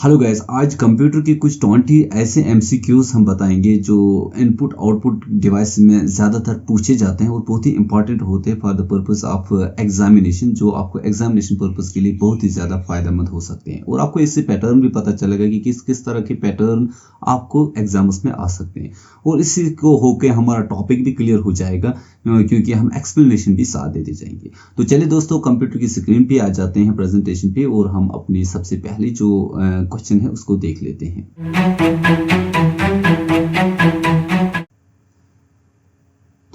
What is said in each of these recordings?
Hello guys, आज computer के कुछ 20 ऐसे एमसीक्यूज हम बताएंगे जो इनपुट आउटपुट डिवाइस में ज़्यादातर पूछे जाते हैं और बहुत ही इंपॉर्टेंट होते हैं for the purpose of examination, जो आपको एग्जामिनेशन पर्पस के लिए बहुत ही ज़्यादा फायदेमंद हो सकते हैं। और आपको इससे पैटर्न भी पता चलेगा कि किस किस तरह के पैटर्न आपको एग्जाम्स में आ सकते हैं। और इसी को होकर हमारा टॉपिक भी क्लियर हो जाएगा क्योंकि हम एक्सप्लेनेशन भी साथ देते जाएंगे। तो चलिए दोस्तों, कंप्यूटर की स्क्रीन पे आ जाते हैं प्रेजेंटेशन पे और हम अपनी सबसे पहली जो क्वेश्चन है उसको देख लेते हैं।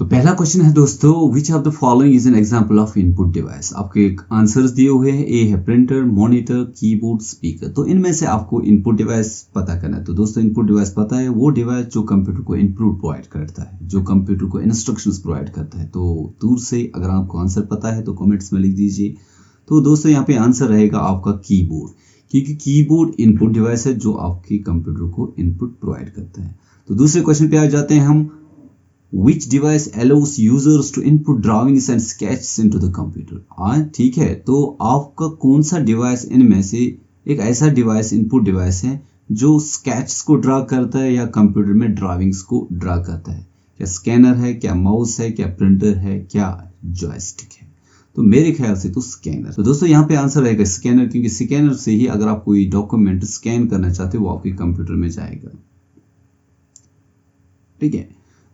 तो पहला क्वेश्चन है दोस्तों, विच of the following is an example of input device. आपके आंसर्स दिए हुए हैं। ए है प्रिंटर, मॉनिटर, कीबोर्ड, स्पीकर। तो इनमें से आपको इनपुट डिवाइस पता करना है। तो दोस्तों, इनपुट डिवाइस पता है वो डिवाइस जो कंप्यूटर को इनपुट प्रोवाइड करता है, जो कंप्यूटर को इंस्ट्रक्शंस प्रोवाइड करता है। तो दूर से अगर आपको आंसर पता है तो कमेंट्स में लिख दीजिए। तो दोस्तों, यहाँ पे आंसर रहेगा आपका कीबोर्ड, क्योंकि कीबोर्ड इनपुट डिवाइस है जो आपके कंप्यूटर को इनपुट प्रोवाइड करता है। तो दूसरे क्वेश्चन पे आ जाते हैं हम। Which device allows users to input drawings and sketches into the computer? हाँ, ठीक है। तो आपका कौन सा डिवाइस इनमें से एक ऐसा डिवाइस इनपुट डिवाइस है जो स्केच को ड्रा करता है या कंप्यूटर में ड्राविंग्स को ड्रा करता है? क्या स्कैनर है, क्या माउस है, क्या प्रिंटर है, क्या जॉयस्टिक है? तो मेरे ख्याल से तो स्कैनर। तो दोस्तों, यहाँ पे आंसर रहेगा स्कैनर, क्योंकि स्कैनर से ही अगर आप कोई डॉक्यूमेंट स्कैन करना चाहते हो वो आपके कंप्यूटर में जाएगा। ठीक है।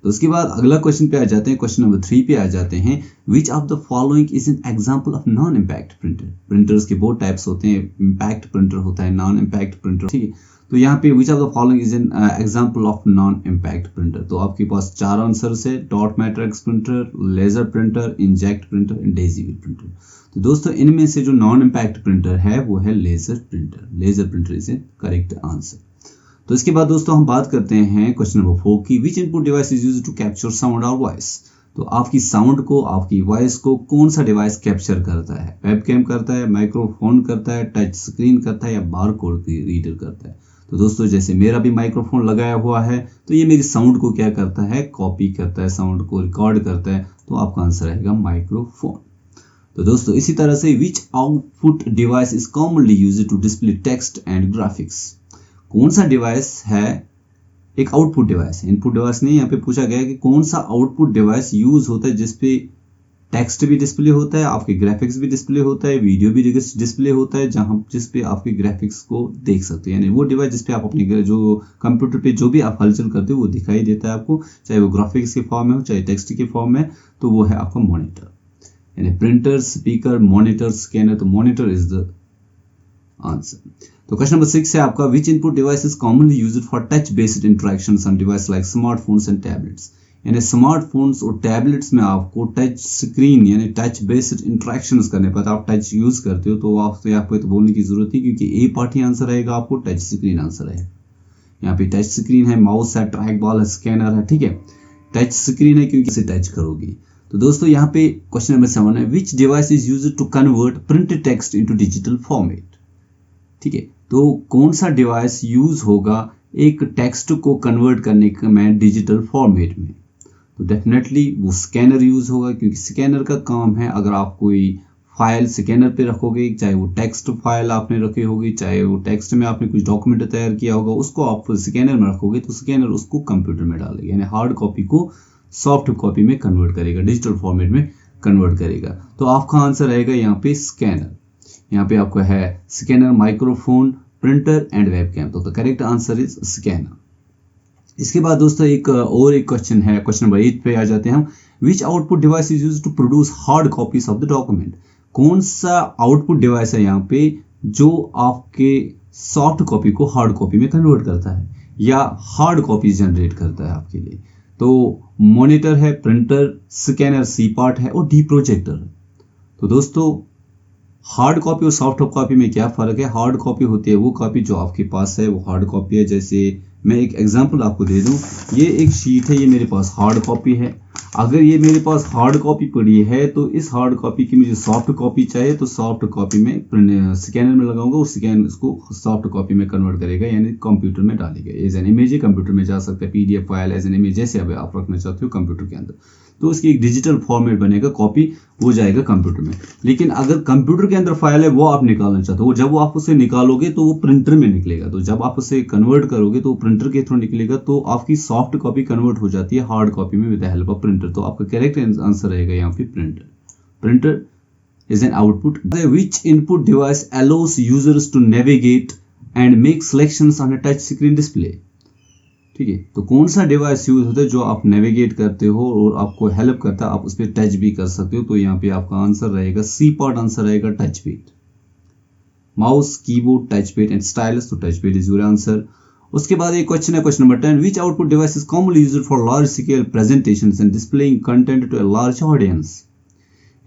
तो उसके बाद अगला क्वेश्चन पे आ जाते हैं। क्वेश्चन नंबर 3 पे आ जाते हैं। Which of the following is an example of non impact printer. Printers के बहुत टाइप्स होते हैं। इम्पैक्ट प्रिंटर होता है, नॉन इम्पैक्ट प्रिंटर। ठीक है। तो यहाँ पे which of the following is an example of non impact printer. तो आपके पास 4 आंसर्स है। Dot matrix printer, laser printer, inject printer and decibel printer. तो दोस्तों, इनमें से जो नॉन इम्पैक्ट प्रिंटर है वो है laser printer. Laser printer is a correct answer. तो इसके बाद दोस्तों हम बात करते हैं क्वेश्चन नंबर 4 की। Which input device is used to capture sound और वॉइस। तो आपकी साउंड को, आपकी वॉइस को कौन सा डिवाइस कैप्चर करता है? वेबकैम करता है, माइक्रोफोन करता है, टच स्क्रीन करता है या बारकोड रीडर करता है? तो दोस्तों, जैसे मेरा भी माइक्रोफोन लगाया हुआ है तो ये मेरी साउंड को क्या करता है? कॉपी करता है, साउंड को रिकॉर्ड करता है। तो आपका आंसर रहेगा माइक्रोफोन। तो दोस्तों, इसी तरह से which output device is commonly used to display text and graphics. कौन सा डिवाइस है एक आउटपुट डिवाइस है, इनपुट डिवाइस नहीं। यहाँ पे पूछा गया है कि कौन सा आउटपुट डिवाइस यूज होता है जिसपे टेक्स्ट भी डिस्प्ले होता है, आपके ग्राफिक्स भी डिस्प्ले होता है, वीडियो भी डिस्प्ले होता है, जहां जिसपे आपके ग्राफिक्स को देख सकते हैं। यानी वो डिवाइस जिसपे आप अपने जो कंप्यूटर पे जो भी आप हलचल करते हो वो दिखाई देता है आपको, चाहे वो ग्राफिक्स के फॉर्म में हो चाहे टेक्स्ट के फॉर्म में। तो वो है आपका मॉनिटर। यानी प्रिंटर, स्पीकर, मॉनिटर, स्कैनर। तो मॉनिटर इज द आंसर। तो क्वेश्चन नंबर 6 है आपका। Which input device is commonly used for touch based interactions on device like smartphones and tablets. यानी स्मार्टफोन्स और टैबलेट्स में आपको टच स्क्रीन यानी टच बेस्ड इंटरेक्शंस करने पर आप टच यूज करते हो तो आपको तो बोलने की जरूरत नहीं, क्योंकि ए पार्ट ही आंसर रहेगा, आपको टच स्क्रीन आंसर है। यहाँ पे टच स्क्रीन है, माउस है, ट्रैक बॉल है, स्कैनर है। ठीक है, टच स्क्रीन है क्योंकि इसे टच करोगे। तो दोस्तों, यहाँ पे क्वेश्चन नंबर 7 है। Which device is used to convert printed text into digital format. ठीक है, तो कौन सा डिवाइस यूज होगा एक टेक्स्ट को कन्वर्ट करने में डिजिटल फॉर्मेट में? तो डेफिनेटली वो स्कैनर यूज होगा, क्योंकि स्कैनर का काम है, अगर आप कोई फाइल स्कैनर पे रखोगे, चाहे वो टेक्स्ट फाइल आपने रखी होगी, चाहे वो टेक्स्ट में आपने कुछ डॉक्यूमेंट तैयार किया होगा, उसको आप स्कैनर में रखोगे तो स्कैनर उसको कंप्यूटर में डालेगा, यानी हार्ड कॉपी को सॉफ्ट कॉपी में कन्वर्ट करेगा, डिजिटल फॉर्मेट में कन्वर्ट करेगा। तो आपका आंसर रहेगा यहाँ पे स्कैनर। यहाँ पे आपको है scanner, microphone, printer and webcam. तो the correct answer is scanner. इसके बाद दोस्तों एक क्वेश्चन है। क्वेश्चन नंबर 8 पे आ जाते हैं हम। Which output device is used to produce hard copies of the document. कौन सा आउटपुट डिवाइस है यहाँ पे जो आपके सॉफ्ट कॉपी को हार्ड कॉपी में कन्वर्ट करता है या हार्ड कॉपी जनरेट करता है आपके लिए? तो मॉनिटर है, प्रिंटर, स्कैनर सी पार्ट है और डी प्रोजेक्टर है। तो दोस्तों, हार्ड कॉपी और सॉफ्ट कॉपी में क्या फर्क है? हार्ड कॉपी होती है वो कॉपी जो आपके पास है, वो हार्ड कॉपी है। जैसे मैं एक एग्जांपल आपको दे दूं, ये एक शीट है, ये मेरे पास हार्ड कॉपी है। अगर ये मेरे पास हार्ड कॉपी पड़ी है तो इस हार्ड कॉपी की मुझे सॉफ्ट कॉपी चाहिए, तो सॉफ्ट कॉपी में स्कैनर में लगाऊंगा, उस स्कैन इसको सॉफ्ट कॉपी में कन्वर्ट करेगा, यानी कंप्यूटर में डालेगा। एज एन इमेज कंप्यूटर में जा सकता है, PDF file as an image, जैसे अब आप रखना चाहते हो कंप्यूटर के अंदर। तो उसकी एक डिजिटल फॉर्मेट बनेगा, कॉपी हो जाएगा कंप्यूटर में। लेकिन अगर कंप्यूटर के अंदर फाइल है वो आप निकालना चाहते हो, जब वो आप उसे निकालोगे तो वो प्रिंटर में निकलेगा, तो जब आप उसे कन्वर्ट करोगे तो प्रिंटर के थ्रू निकलेगा, तो आपकी सॉफ्ट कॉपी कन्वर्ट हो जाती है हार्ड कॉपी में with the help of printer. तो आपका करेक्ट आंसर रहेगा यहाँ पे printer. Printer is an output. Which input device allows users to navigate and make selections on a touch screen display? ठीक है, तो कौन सा डिवाइस यूज होता है जो आप नेविगेट करते हो और आपको हेल्प करता है, आप उस पर टच भी कर सकते हो। तो यहाँ पे आपका आंसर रहेगा सी पार्ट, आंसर रहेगा touch pad. Mouse, keyboard, touch pad and stylus, तो touch pad is your answer. उसके बाद एक क्वेश्चन है, question number 10, which output device is commonly used for large scale presentations and displaying content to a large audience?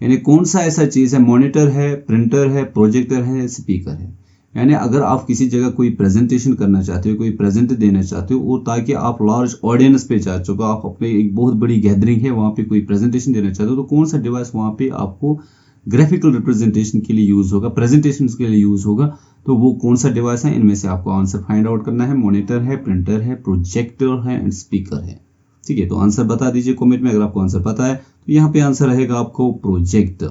यानी कौन सा ऐसा चीज है, मॉनिटर है, प्रिंटर है, प्रोजेक्टर है, स्पीकर है। यानी अगर आप किसी जगह कोई प्रेजेंटेशन करना चाहते हो, कोई प्रेजेंट देना चाहते हो, और ताकि आप लार्ज ऑडियंस पे जा चुके हो, आप अपने एक बहुत बड़ी गैदरिंग है वहां पे कोई प्रेजेंटेशन देना चाहते हो, तो कौन सा डिवाइस वहां पे आपको ग्राफिकल रिप्रेजेंटेशन के लिए यूज होगा, प्रेजेंटेशन के लिए यूज होगा, तो वो कौन सा डिवाइस है? इनमें से आपको आंसर फाइंड आउट करना है। मॉनिटर है, प्रिंटर है, प्रोजेक्टर है एंड स्पीकर है। ठीक है, तो आंसर बता दीजिए कमेंट में अगर आपको आंसर पता है। तो यहाँ पे आंसर रहेगा आपको projector.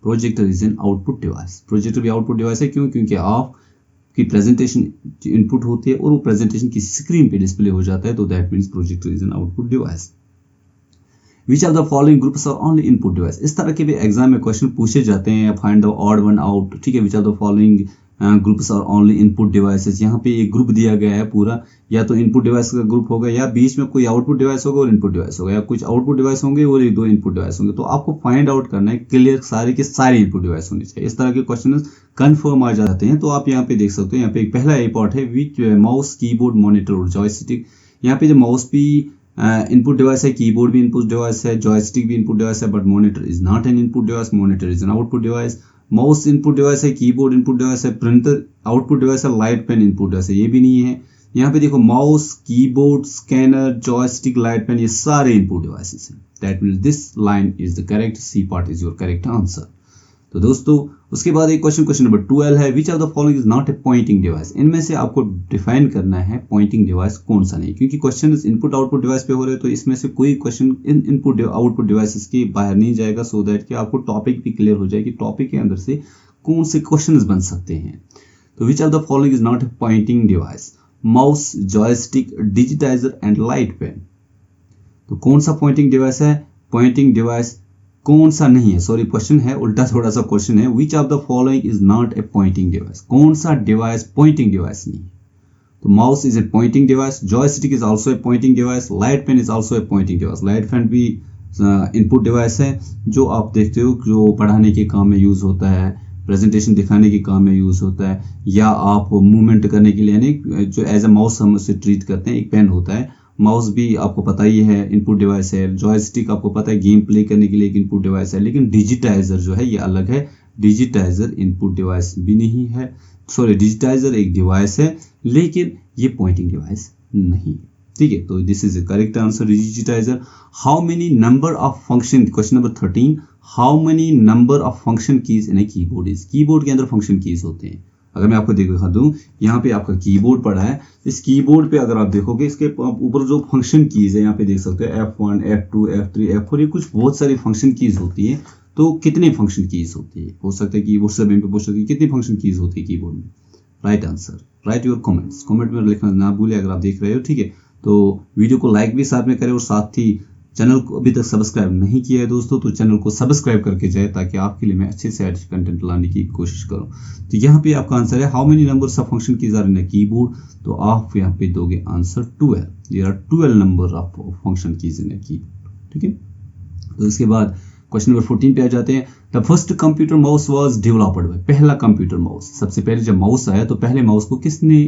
Projector is an output device. Projector भी आउटपुट डिवाइस है, क्यों? क्योंकि आपकी प्रेजेंटेशन इनपुट होती है और वो प्रेजेंटेशन किसी स्क्रीन पे डिस्प्ले हो जाता है, तो that means projector is an output device. Which are the following groups are only input device? इस तरह के भी एग्जाम में क्वेश्चन पूछे जाते हैं, find the odd one out. ठीक है, which are the following groups are only input devices. यहाँ पे एक ग्रुप दिया गया है पूरा, या तो इनपुट डिवाइस का ग्रुप होगा, या बीच में कोई आउटपुट डिवाइस होगा और इनपुट डिवाइस होगा, या कुछ आउटपुट डिवाइस होंगे और एक दो इनपुट डिवाइस होंगे। तो आपको फाइंड आउट करना है क्लियर, सारे के सारे इनपुट डिवाइस होने चाहिए। इस तरह के क्वेश्चन कंफर्म आ जाते हैं। तो आप यहाँ पे देख सकते हो, यहाँ पे एक पहला ए पार्ट है, विच माउस, कीबोर्ड, मॉनिटर और जॉयस्टिक। यहाँ पे जो माउस भी इनपुट डिवाइस है, कीबोर्ड भी इनपुट डिवाइस है, जॉयस्टिक भी इनपुट डिवाइस है, but monitor is not an input device, monitor is an output device. Mouse input device है, कीबोर्ड इनपुट डिवाइस है, प्रिंटर आउटपुट डिवाइस है, लाइट पेन इनपुट डिवाइस है, ये भी नहीं है। यहाँ पे देखो mouse, keyboard, scanner, joystick, light pen, ये सारे इनपुट डिवाइसेस हैं। That means this line is the correct, C part is your correct answer. तो दोस्तों उसके बाद एक क्वेश्चन नंबर 12 है, which of the following is not a pointing device? इनमें से आपको डिफाइन करना है पॉइंटिंग डिवाइस कौन सा नहीं, क्योंकि क्वेश्चन इनपुट आउटपुट डिवाइस पे हो रहे हैं, तो इसमें से कोई क्वेश्चन इनपुट आउटपुट डिवाइसेस के बाहर नहीं जाएगा, सो दैट कि आपको टॉपिक भी क्लियर हो जाए कि टॉपिक के अंदर से कौन से क्वेश्चंस बन सकते हैं। तो which of the following is not a pointing device? Mouse, joystick, digitizer and light pen. तो कौन सा पॉइंटिंग डिवाइस है? पॉइंटिंग डिवाइस कौन सा नहीं है? सॉरी, क्वेश्चन है उल्टा, थोड़ा सा क्वेश्चन है, which of the following is not a pointing device? कौन सा डिवाइस पॉइंटिंग डिवाइस नहीं है? तो mouse is a pointing device, joystick is also a pointing device, light pen is also a pointing device. Light pen भी input device है, जो आप देखते हो जो पढ़ाने के काम में यूज होता है, प्रेजेंटेशन दिखाने के काम में यूज होता है, या आप मूवमेंट करने के लिए, यानी जो एज ए माउस हम उसे ट्रीट करते हैं। एक पेन होता है, माउस भी आपको पता ही है इनपुट डिवाइस है, जॉयस्टिक आपको पता है गेम प्ले करने के लिए एक इनपुट डिवाइस है। लेकिन डिजिटाइजर जो है ये अलग है, डिजिटाइजर इनपुट डिवाइस भी नहीं है, सॉरी डिजिटाइजर एक डिवाइस है लेकिन ये पॉइंटिंग डिवाइस नहीं है। ठीक है, तो this is the correct answer, digitiser. How many number of function, question number 13, how many number of function keys in a keyboard is? Keyboard के अंदर फंक्शन कीज होते हैं। अगर मैं आपको दिखा दूं, यहाँ पे आपका कीबोर्ड पड़ा है, इस कीबोर्ड पे अगर आप देखोगे इसके ऊपर जो फंक्शन कीज है यहाँ पे देख सकते हो, F1, F2, F3, F4, ये कुछ बहुत सारी फंक्शन कीज होती है। तो कितने फंक्शन कीज होती है? हो सकता है कीबोर्ड से पे पूछ सकते हैं कितनी फंक्शन कीज होती है कीबोर्ड में? Right answer, right your comments, comment में लिखना ना भूले अगर आप देख रहे हो। ठीक है, तो वीडियो को लाइक भी साथ में करें, और साथ ही चैनल को अभी तक सब्सक्राइब नहीं किया है दोस्तों तो चैनल को सब्सक्राइब करके जाए, ताकि आपके लिए मैं अच्छे से अच्छे कंटेंट लाने की कोशिश करूं। तो यहाँ पे आपका आंसर है how many numbers of function keys are in a keyboard? तो आप यहाँ पे दोगे answer 12। There are 12 number of function keys in a keyboard. ठीक है, तो इसके बाद क्वेश्चन नंबर 14 पे आ जाते हैं। The first computer mouse was developed by, पहला कंप्यूटर माउस, सबसे पहले जब माउस आया तो पहले माउस को किसने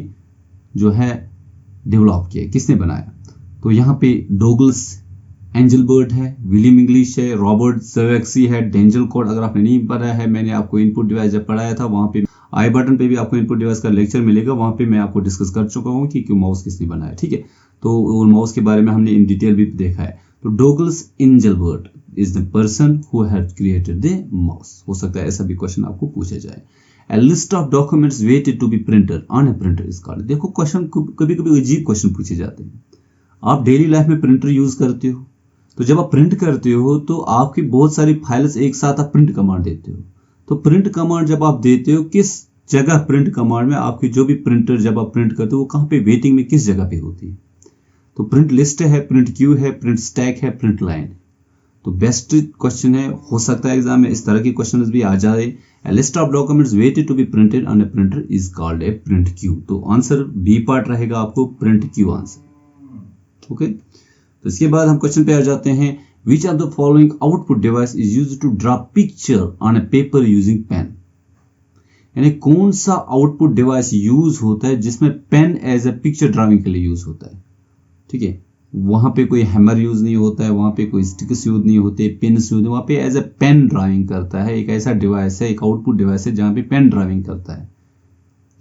जो है डेवलप किया, किसने बनाया? तो यहाँ पे डोगल्स एंजलबर्ट है, विलियम इंग्लिश है, रॉबर्ट ज़ेवेक्सी है, डेंजल कोड। अगर आपने नहीं पढ़ा है, मैंने आपको इनपुट डिवाइस जब पढ़ाया था, वहां पे आई बटन पे भी आपको इनपुट डिवाइस का लेक्चर मिलेगा, वहां पे मैं आपको डिस्कस कर चुका हूँ कि क्यों माउस किसने बनाया। ठीक है, तो माउस के बारे में हमने इन डिटेल भी देखा है। तो Douglas Engelbart is the person who had created the mouse. हो सकता है ऐसा भी क्वेश्चन आपको पूछा जाए। A list of documents waited to be printed on a printer is called। देखो क्वेश्चन कभी कभी अजीब क्वेश्चन पूछे जाते हैं। आप डेली लाइफ में प्रिंटर यूज करते हो, तो जब आप प्रिंट करते हो तो आपकी बहुत सारी फाइल्स एक साथ आप प्रिंट कमांड देते हो। तो प्रिंट कमांड जब आप देते हो, किस जगह प्रिंट कमांड में आपकी जो भी प्रिंटर जब आप प्रिंट करते हो वो कहाँ पे वेटिंग में किस जगह पे होती है। तो प्रिंट लिस्ट है, प्रिंट क्यू है, प्रिंट स्टैक है, प्रिंट लाइन। तो बेस्ट क्वेश्चन है, हो सकता है एग्जाम में इस तरह के क्वेश्चन भी आ जाए। A list of documents waited to be printed on a printer is called a print queue। तो आंसर बी पार्ट रहेगा आपको प्रिंट क्यू आंसर। ओके, तो इसके बाद हम क्वेश्चन पे आ जाते हैं। Which of the following output device is used to draw picture on a paper using pen? यानी कौन सा आउटपुट डिवाइस यूज होता है जिसमें pen as a picture drawing के लिए यूज होता है। ठीक है, वहां पे कोई हैमर यूज नहीं होता है, वहां पे कोई स्टिक्स यूज नहीं होते, पेन यूज नहीं, वहां पे एज ए पेन ड्राइंग करता है। एक ऐसा डिवाइस है, एक आउटपुट डिवाइस है जहां पे पेन ड्राइविंग करता है।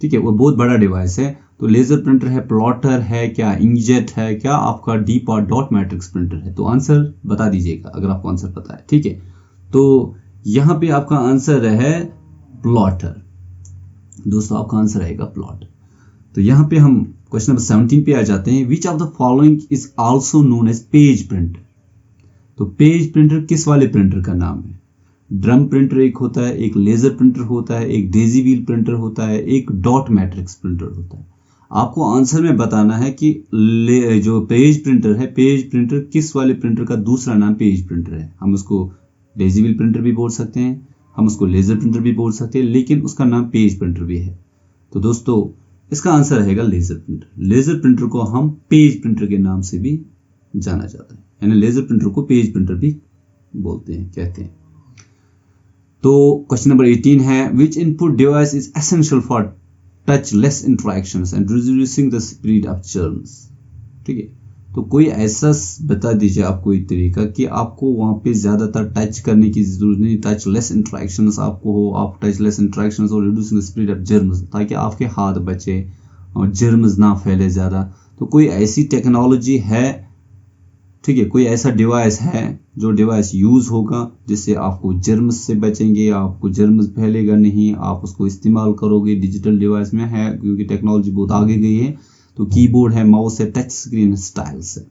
ठीक है, वो बहुत बड़ा डिवाइस है। तो लेजर प्रिंटर है, प्लॉटर है, क्या इंकजेट है, क्या आपका डीप और डॉट मैट्रिक्स प्रिंटर है। तो आंसर बता दीजिएगा अगर आपको आंसर पता है। ठीक है, तो यहां पे आपका आंसर है प्लॉटर। दोस्तों आपका आंसर आएगा प्लॉट। तो यहां पे हम क्वेश्चन नंबर 17 पे आ जाते हैं। Which of the following is also known as page printer. तो पेज प्रिंटर किस वाले प्रिंटर का नाम है। ड्रम प्रिंटर एक होता है, एक लेजर प्रिंटर होता है, एक डेजी व्हील प्रिंटर होता है, एक डॉट मैट्रिक्स प्रिंटर होता है। आपको आंसर में बताना है कि जो पेज प्रिंटर है, पेज प्रिंटर किस वाले प्रिंटर का दूसरा नाम पेज प्रिंटर है। हम उसको डेजी व्हील प्रिंटर भी बोल सकते हैं, हम उसको लेजर प्रिंटर भी बोल सकते हैं, लेकिन उसका नाम पेज प्रिंटर भी है। तो दोस्तों इसका आंसर रहेगा लेजर प्रिंटर। लेजर प्रिंटर को हम पेज प्रिंटर के नाम से भी जाना जाता है, यानी लेजर प्रिंटर को पेज प्रिंटर भी बोलते हैं, कहते हैं। तो क्वेश्चन नंबर 18 है। Which input device is essential for touch less interactions and reducing the speed of germs. ठीक है, तो कोई ऐसा बता दीजिए आप कोई तरीका कि आपको वहां पे ज्यादातर टच करने की जरूरत नहीं, टच लेस इंटरेक्शंस आपको हो, आप टच लेस इंटरेक्शंस और reducing the speed of germs, ताकि आपके हाथ बचे और जर्म्स ना फैले ज्यादा। तो कोई ऐसी टेक्नोलॉजी है, ठीक है, कोई ऐसा डिवाइस है जो डिवाइस यूज होगा जिससे आपको जर्म्स से बचेंगे, आपको जर्म्स फैलेगा नहीं, आप उसको इस्तेमाल करोगे। डिजिटल डिवाइस में है क्योंकि टेक्नोलॉजी बहुत आगे गई है। तो कीबोर्ड है, माउस है, टच स्क्रीन स्टाइल्स है।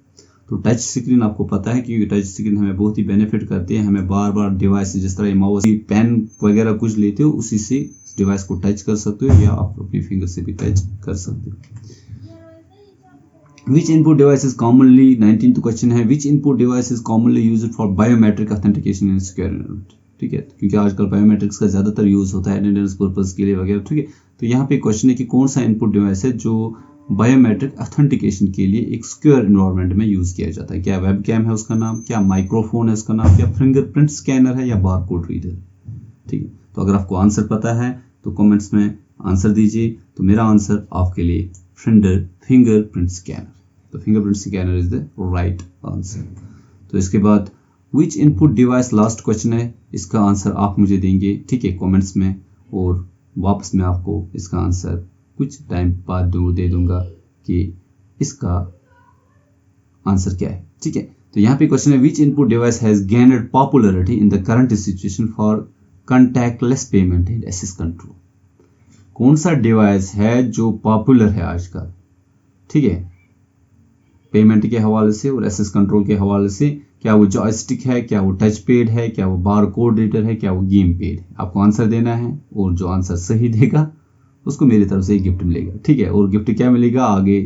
तो टच स्क्रीन आपको पता है क्योंकि टच स्क्रीन हमें बहुत ही बेनिफिट करती है। हमें बार बार डिवाइस, जिस तरह माउस, पेन वगैरह कुछ लेते हो, उसी से डिवाइस को टच कर सकते हो या आप अपनी फिंगर से भी टच कर सकते हो। Which input device is commonly 19th question है। Which input device is commonly used for biometric authentication in secure environment। ठीक है, क्योंकि आजकल बायोमेट्रिक्स का ज्यादातर यूज होता है अटेंडेंस पर्पस के लिए वगैरह। ठीक है, तो यहाँ पे क्वेश्चन है कि कौन सा इनपुट डिवाइस है जो बायोमेट्रिक ऑथेंटिकेशन के लिए एक सिक्योर एनवायरनमेंट में यूज किया जाता है। क्या वेब कैम है उसका नाम, क्या माइक्रोफोन है उसका नाम, क्या फिंगरप्रिंट स्कैनर है, या बारकोड रीडर। ठीक है, तो अगर आपको आंसर पता है तो कमेंट्स में आंसर दीजिए। तो मेरा आंसर आपके लिए फिंगरप्रिंट स्कैनर। तो fingerprint scanner is the right answer. तो इसके बाद विच इनपुट डिवाइस, लास्ट क्वेश्चन है, इसका आंसर आप मुझे देंगे, ठीक है, कमेंट्स में, और वापस मैं आपको इसका आंसर कुछ टाइम बाद दे दूंगा कि इसका आंसर क्या है। ठीक है, तो यहाँ पे क्वेश्चन है which input device has gained popularity in the current situation for contactless payment and access control. कौन सा डिवाइस है जो पॉपुलर है आजकल, ठीक है, पेमेंट के हवाले से और एक्सेस कंट्रोल के हवाले से। क्या वो जॉयस्टिक है, क्या वो टच पैड है, क्या वो बारकोड रीडर है, क्या वो गेम पैड है। आपको आंसर देना है और जो आंसर सही देगा उसको मेरी तरफ से गिफ्ट मिलेगा। ठीक है, और गिफ्ट क्या मिलेगा आगे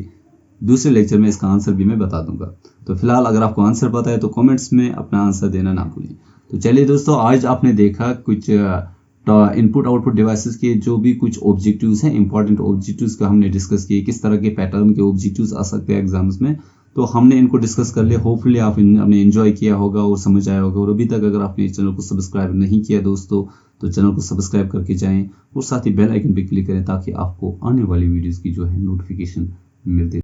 दूसरे लेक्चर में इसका आंसर भी मैं बता दूंगा। तो फिलहाल अगर आपको आंसर पता है तो कमेंट्स में अपना आंसर देना ना भूलें। तो चलिए दोस्तों, आज आपने देखा कुछ इनपुट आउटपुट डिवाइसेस के जो भी कुछ ऑब्जेक्टिव्स हैं, इंपॉर्टेंट ऑब्जेक्टिव्स का हमने डिस्कस किए, किस तरह के पैटर्न के ऑब्जेक्टिव्स आ सकते हैं एग्जाम्स में। तो हमने इनको डिस्कस कर लिया। होपफुली आपने एंजॉय किया होगा और समझ आया होगा। और अभी तक अगर आपने इस चैनल को सब्सक्राइब नहीं किया दोस्तों, तो चैनल को सब्सक्राइब करके जाएं और साथ ही बेल आइकन पे क्लिक करें ताकि आपको आने वाली वीडियोस की जो है नोटिफिकेशन मिलती